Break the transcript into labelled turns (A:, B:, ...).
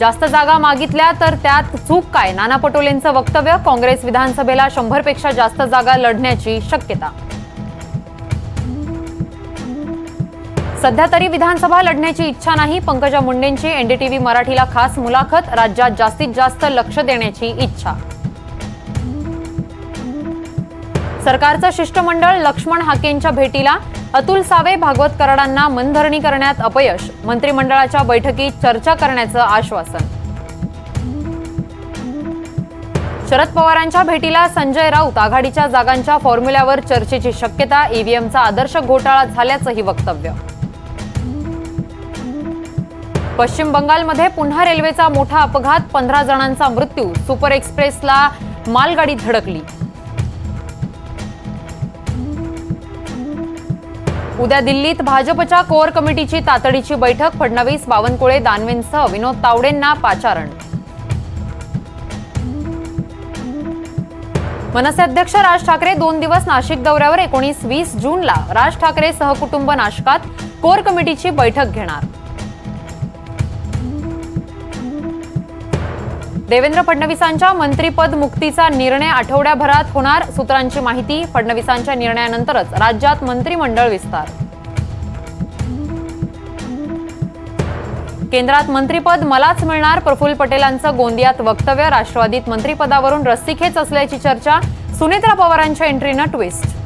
A: जास्त जागा मागितल्या तर त्यात चूक काय? नाना पटोलेंचं वक्तव्य. काँग्रेस विधानसभेला 100 पेक्षा जास्त जागा लढण्याची शक्यता. सध्या तरी विधानसभा लढण्याची इच्छा नाही. पंकजा मुंडेंची एनडीटीव्ही मराठीला खास मुलाखत. राज्यात जास्तीत जास्त लक्ष देण्याची इच्छा. सरकारचं शिष्टमंडळ लक्ष्मण हाकेंच्या भेटीला. अतुल सावे भागवत कराडांना मनधरणी करण्यात अपयश. मंत्रिमंडळाच्या बैठकीत चर्चा करण्याचं आश्वासन. शरद पवारांच्या भेटीला संजय राऊत. आघाडीच्या जागांच्या फॉर्म्युल्यावर चर्चेची शक्यता. ईव्हीएमचा आदर्श घोटाळा झाल्याचंही वक्तव्य. पश्चिम बंगालमध्ये पुन्हा रेल्वेचा मोठा अपघात. 15 जणांचा मृत्यू. सुपर एक्सप्रेसला मालगाडी धडकली. उद्या दिल्लीत भाजपच्या कोर कमिटीची तातडीची बैठक. फडणवीस, बावनकुळे, दानवेंसह विनोद तावडेंना पाचारण. मनसे अध्यक्ष राज ठाकरे 2 दिवस नाशिक दौऱ्यावर. 19-20 जूनला राज ठाकरे सहकुटुंब नाशकात. कोर कमिटीची बैठक घेणार. देवेंद्र फडणवीसांच्या मंत्रिपद मुक्तीचा निर्णय आठवड्याभरात होणार. सूत्रांची माहिती. फडणवीसांच्या निर्णयानंतरच राज्यात मंत्रिमंडळ विस्तार. केंद्रात मंत्रिपद मलाच मिळणार. प्रफुल्ल पटेलांचं गोंदियात वक्तव्य. राष्ट्रवादीत मंत्रिपदावरून रस्सीखेच असल्याची चर्चा. सुनेत्रा पवारांच्या एंट्रीनं ट्विस्ट.